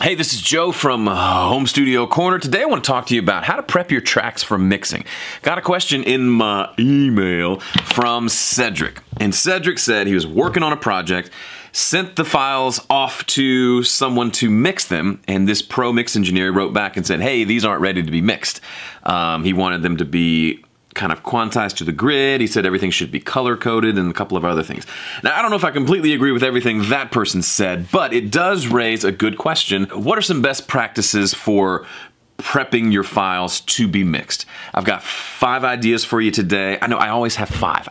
Hey, this is Joe from Home Studio Corner. Today I want to talk to you about how to prep your tracks for mixing. Got a question in my email from Cedric. And Cedric said he was working on a project, sent the files off to someone to mix them, and this pro mix engineer wrote back and said, hey, these aren't ready to be mixed. He wanted them to be kind of quantized to the grid. He said everything should be color-coded and a couple of other things. Now, I don't know if I completely agree with everything that person said, but it does raise a good question. What are some best practices for prepping your files to be mixed? I've got 5 ideas for you today. I know I always have 5.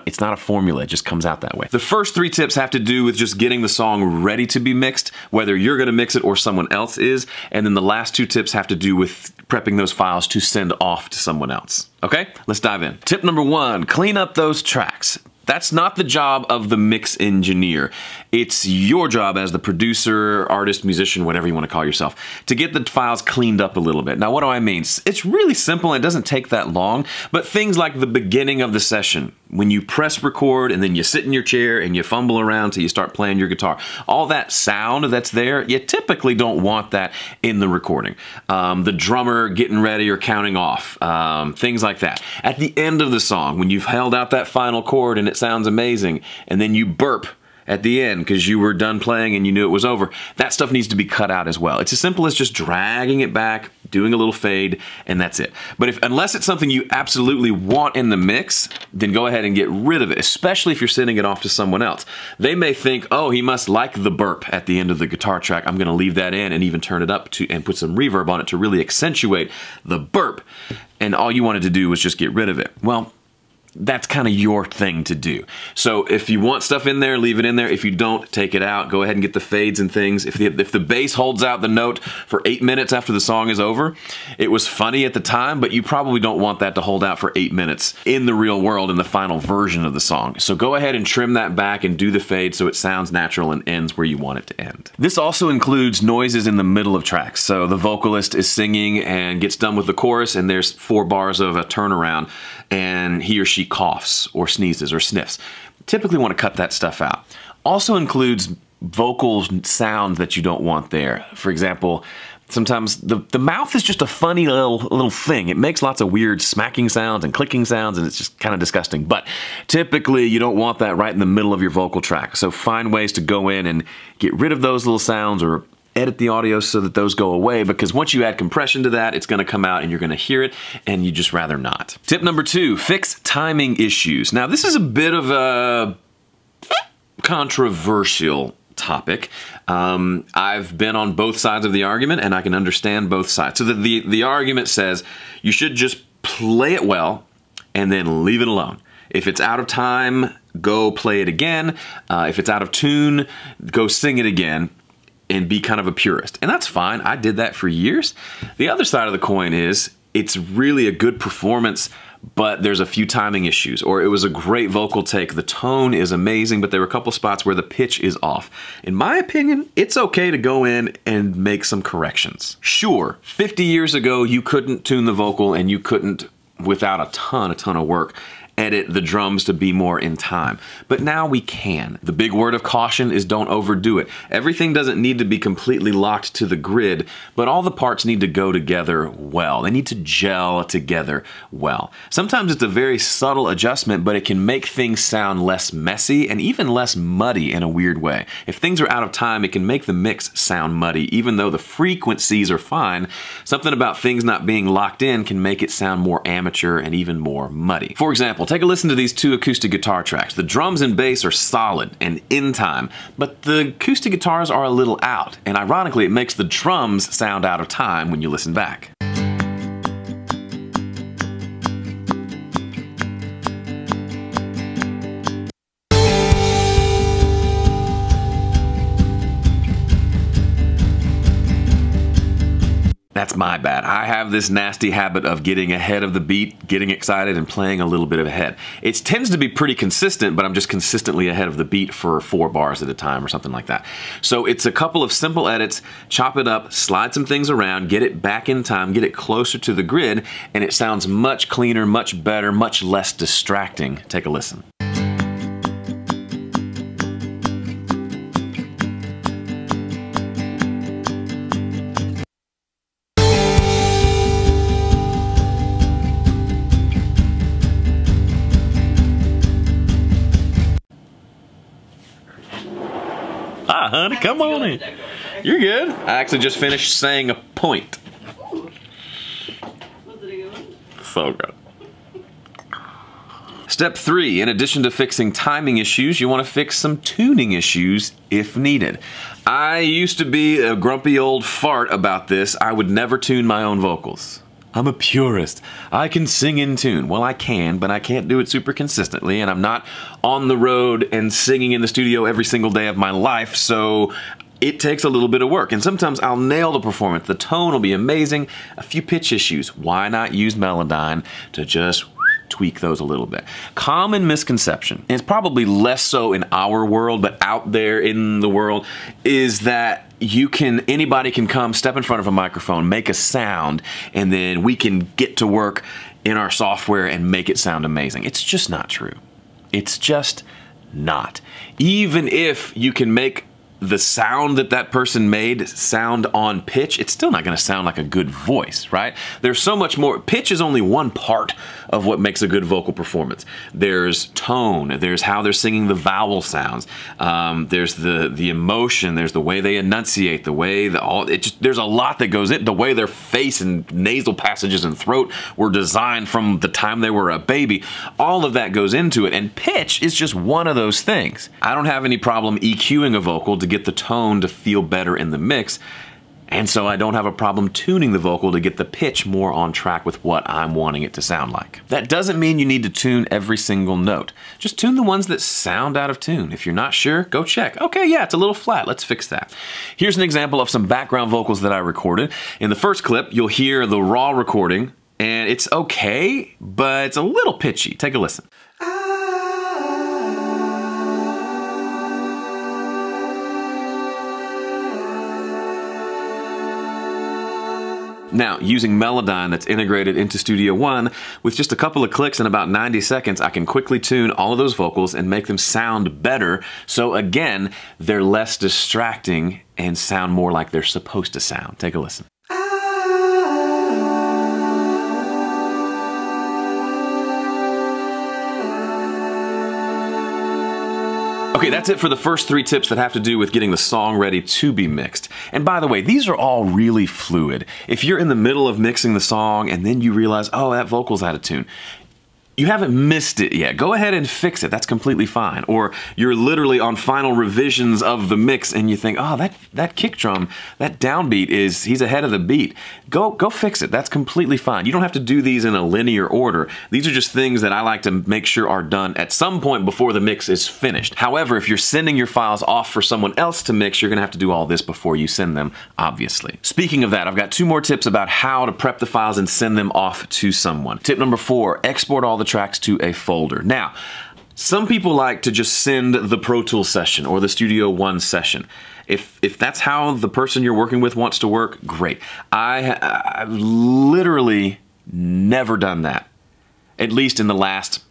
It's not a formula, it just comes out that way. The first 3 tips have to do with just getting the song ready to be mixed, whether you're gonna mix it or someone else is, and then the last 2 tips have to do with prepping those files to send off to someone else. Okay, let's dive in. Tip number 1, clean up those tracks. That's not the job of the mix engineer. It's your job as the producer, artist, musician, whatever you want to call yourself, to get the files cleaned up a little bit. Now, what do I mean? It's really simple and it doesn't take that long, but things like the beginning of the session, when you press record and then you sit in your chair and you fumble around till you start playing your guitar, all that sound that's there, you typically don't want that in the recording. The drummer getting ready or counting off, things like that. At the end of the song, when you've held out that final chord and it sounds amazing, and then you burp at the end because you were done playing and you knew it was over, that stuff needs to be cut out as well. It's as simple as just dragging it back, doing a little fade, and that's it. But unless it's something you absolutely want in the mix, then go ahead and get rid of it, especially if you're sending it off to someone else. They may think, oh, he must like the burp at the end of the guitar track. I'm gonna leave that in and even turn it up and put some reverb on it to really accentuate the burp. And all you wanted to do was just get rid of it. Well, that's kind of your thing to do. So if you want stuff in there, leave it in there. If you don't, take it out. Go ahead and get the fades and things. If the bass holds out the note for 8 minutes after the song is over, it was funny at the time, but you probably don't want that to hold out for 8 minutes in the real world in the final version of the song. So go ahead and trim that back and do the fade so it sounds natural and ends where you want it to end. This also includes noises in the middle of tracks. So the vocalist is singing and gets done with the chorus and there's 4 bars of a turnaround and he or she coughs or sneezes or sniffs. Typically want to cut that stuff out. Also includes vocal sounds that you don't want there. For example, sometimes the mouth is just a funny little thing. It makes lots of weird smacking sounds and clicking sounds and it's just kind of disgusting. But typically you don't want that right in the middle of your vocal track. So find ways to go in and get rid of those little sounds or edit the audio so that those go away, because once you add compression to that, it's gonna come out and you're gonna hear it and you just rather not. Tip number 2, fix timing issues. Now this is a bit of a controversial topic. I've been on both sides of the argument and I can understand both sides. So the argument says you should just play it well and then leave it alone. If it's out of time, go play it again. If it's out of tune, go sing it again and be kind of a purist. And that's fine, I did that for years. The other side of the coin is, it's really a good performance, but there's a few timing issues, or it was a great vocal take, the tone is amazing, but there were a couple spots where the pitch is off. In my opinion, it's okay to go in and make some corrections. Sure, 50 years ago, you couldn't tune the vocal and you couldn't, without a ton of work, edit the drums to be more in time. But now we can. The big word of caution is don't overdo it. Everything doesn't need to be completely locked to the grid, but all the parts need to go together well. They need to gel together well. Sometimes it's a very subtle adjustment, but it can make things sound less messy and even less muddy in a weird way. If things are out of time, it can make the mix sound muddy, even though the frequencies are fine. Something about things not being locked in can make it sound more amateur and even more muddy. For example, take a listen to these 2 acoustic guitar tracks. The drums and bass are solid and in time, but the acoustic guitars are a little out, and ironically it makes the drums sound out of time when you listen back. That's my bad. I have this nasty habit of getting ahead of the beat, getting excited, and playing a little bit ahead. It tends to be pretty consistent, but I'm just consistently ahead of the beat for 4 bars at a time or something like that. So it's a couple of simple edits, chop it up, slide some things around, get it back in time, get it closer to the grid, and it sounds much cleaner, much better, much less distracting. Take a listen. honey. Come on in. You're good. I actually just finished saying a point. So good. Step 3, in addition to fixing timing issues, you want to fix some tuning issues if needed. I used to be a grumpy old fart about this. I would never tune my own vocals. I'm a purist. I can sing in tune. Well, I can, but I can't do it super consistently, and I'm not on the road and singing in the studio every single day of my life, so it takes a little bit of work. And sometimes I'll nail the performance. The tone will be amazing. A few pitch issues. Why not use Melodyne to just tweak those a little bit? Common misconception, and it's probably less so in our world, but out there in the world, is that anybody can come, step in front of a microphone, make a sound, and then we can get to work in our software and make it sound amazing. It's just not true. It's just not. Even if you can make the sound that person made sound on pitch, it's still not going to sound like a good voice, right? There's so much more. Pitch is only one part of what makes a good vocal performance. There's tone, there's how they're singing the vowel sounds, there's the emotion, there's the way they enunciate, the way there's a lot that goes in, the way their face and nasal passages and throat were designed from the time they were a baby. All of that goes into it, and pitch is just one of those things. I don't have any problem EQing a vocal to get the tone to feel better in the mix, and so I don't have a problem tuning the vocal to get the pitch more on track with what I'm wanting it to sound like. That doesn't mean you need to tune every single note. Just tune the ones that sound out of tune. If you're not sure, go check. Okay, yeah, it's a little flat. Let's fix that. Here's an example of some background vocals that I recorded. In the first clip, you'll hear the raw recording, and it's okay, but it's a little pitchy. Take a listen. Now, using Melodyne that's integrated into Studio One, with just a couple of clicks in about 90 seconds, I can quickly tune all of those vocals and make them sound better. So again, they're less distracting and sound more like they're supposed to sound. Take a listen. Okay, that's it for the first 3 tips that have to do with getting the song ready to be mixed. And by the way, these are all really fluid. If you're in the middle of mixing the song and then you realize, oh, that vocal's out of tune, you haven't missed it yet. Go ahead and fix it. That's completely fine. Or you're literally on final revisions of the mix and you think, oh, that kick drum, that downbeat he's ahead of the beat. Go fix it. That's completely fine. You don't have to do these in a linear order. These are just things that I like to make sure are done at some point before the mix is finished. However, if you're sending your files off for someone else to mix, you're gonna have to do all this before you send them, obviously. Speaking of that, I've got 2 more tips about how to prep the files and send them off to someone. Tip number 4, export all the tracks to a folder. Now, some people like to just send the Pro Tools session or the Studio One session. If that's how the person you're working with wants to work, great. I've literally never done that, at least in the last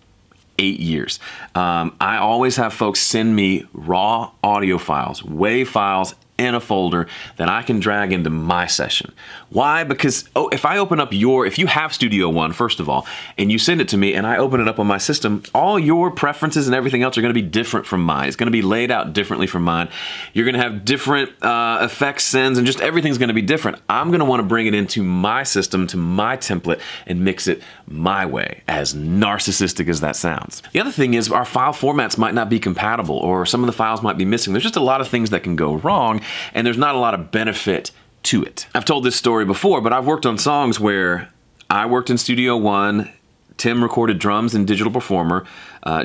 8 years. I always have folks send me raw audio files, WAV files, in a folder that I can drag into my session. Why? Because if I open up if you have Studio One, first of all, and you send it to me and I open it up on my system, all your preferences and everything else are gonna be different from mine. It's gonna be laid out differently from mine. You're gonna have different effects sends and just everything's gonna be different. I'm gonna wanna bring it into my system, to my template, and mix it my way, as narcissistic as that sounds. The other thing is our file formats might not be compatible, or some of the files might be missing. There's just a lot of things that can go wrong, and there's not a lot of benefit to it. I've told this story before, but I've worked on songs where I worked in Studio One, Tim recorded drums in Digital Performer,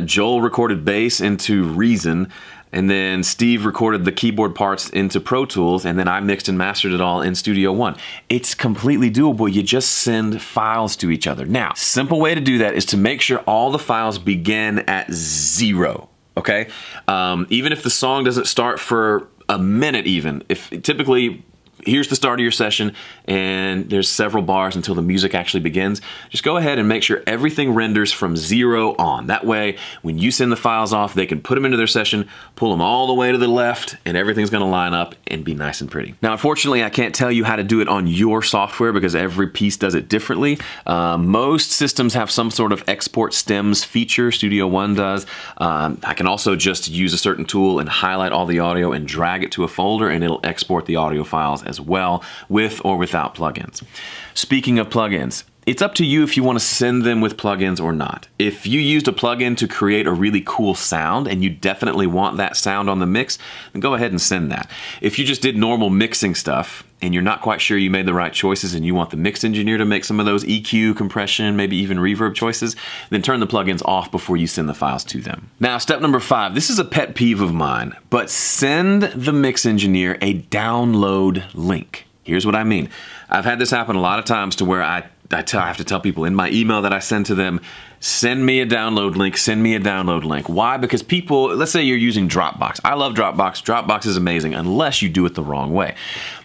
Joel recorded bass into Reason, and then Steve recorded the keyboard parts into Pro Tools, and then I mixed and mastered it all in Studio One. It's completely doable. You just send files to each other. Now, simple way to do that is to make sure all the files begin at 0, okay? Even if the song doesn't start for a minute even, if typically here's the start of your session, and there's several bars until the music actually begins. Just go ahead and make sure everything renders from 0 on. That way, when you send the files off, they can put them into their session, pull them all the way to the left, and everything's gonna line up and be nice and pretty. Now, unfortunately, I can't tell you how to do it on your software because every piece does it differently. Most systems have some sort of export stems feature. Studio One does. I can also just use a certain tool and highlight all the audio and drag it to a folder, and it'll export the audio files as well, with or without plugins. Speaking of plugins, it's up to you if you want to send them with plugins or not. If you used a plugin to create a really cool sound and you definitely want that sound on the mix, then go ahead and send that. If you just did normal mixing stuff and you're not quite sure you made the right choices and you want the mix engineer to make some of those EQ, compression, maybe even reverb choices, then turn the plugins off before you send the files to them. Now, step number 5, this is a pet peeve of mine, but send the mix engineer a download link. Here's what I mean. I've had this happen a lot of times to where I have to tell people in my email that I send to them, send me a download link, send me a download link. Why? Because people, let's say you're using Dropbox. I love Dropbox. Dropbox is amazing unless you do it the wrong way.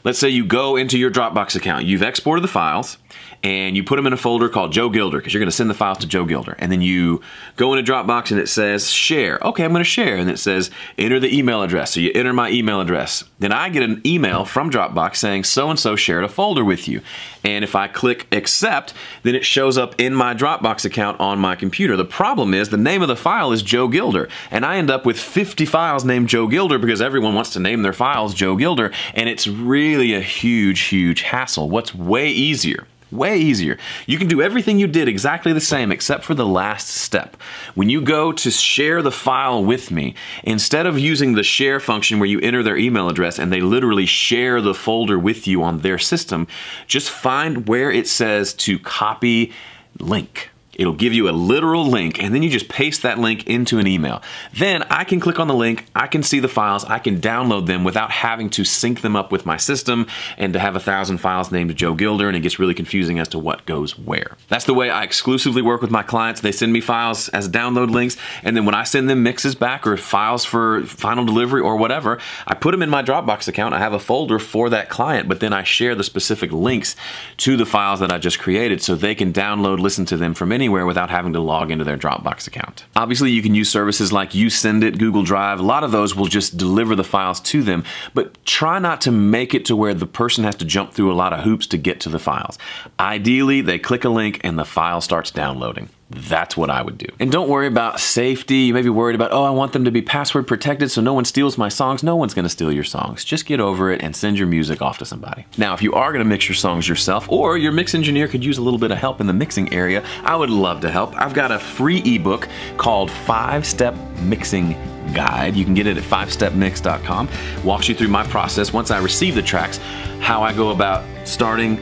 Let's say you go into your Dropbox account, you've exported the files, and you put them in a folder called Joe Gilder because you're going to send the files to Joe Gilder. And then you go into Dropbox and it says share. Okay, I'm going to share. And it says enter the email address. So you enter my email address. Then I get an email from Dropbox saying so-and-so shared a folder with you. And if I click accept, then it shows up in my Dropbox account on my computer. The problem is the name of the file is Joe Gilder. And I end up with 50 files named Joe Gilder because everyone wants to name their files Joe Gilder. And it's really a huge, huge hassle. What's way easier? Way easier. You can do everything you did exactly the same except for the last step. When you go to share the file with me, instead of using the share function where you enter their email address and they literally share the folder with you on their system, just find where it says to copy link. It'll give you a literal link, and then you just paste that link into an email. Then I can click on the link, I can see the files, I can download them without having to sync them up with my system and to have 1,000 files named Joe Gilder, and it gets really confusing as to what goes where. That's the way I exclusively work with my clients. They send me files as download links, and then when I send them mixes back or files for final delivery or whatever, I put them in my Dropbox account. I have a folder for that client, but then I share the specific links to the files that I just created so they can download, listen to them from anywhere without having to log into their Dropbox account. Obviously, you can use services like YouSendIt, Google Drive. A lot of those will just deliver the files to them, but try not to make it to where the person has to jump through a lot of hoops to get to the files. Ideally, they click a link and the file starts downloading. That's what I would do. And don't worry about safety. You may be worried about, oh, I want them to be password protected so no one steals my songs. No one's gonna steal your songs. Just get over it and send your music off to somebody. Now, if you are gonna mix your songs yourself, or your mix engineer could use a little bit of help in the mixing area, I would love to help. I've got a free ebook called 5-Step Mixing Guide. You can get it at 5stepmix.com. Walks you through my process once I receive the tracks, how I go about starting,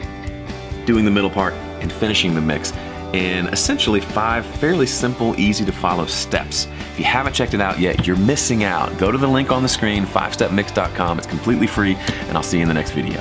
doing the middle part, and finishing the mix. And essentially 5 fairly simple, easy to follow steps. If you haven't checked it out yet, you're missing out. Go to the link on the screen, 5stepmix.com. It's completely free, and I'll see you in the next video.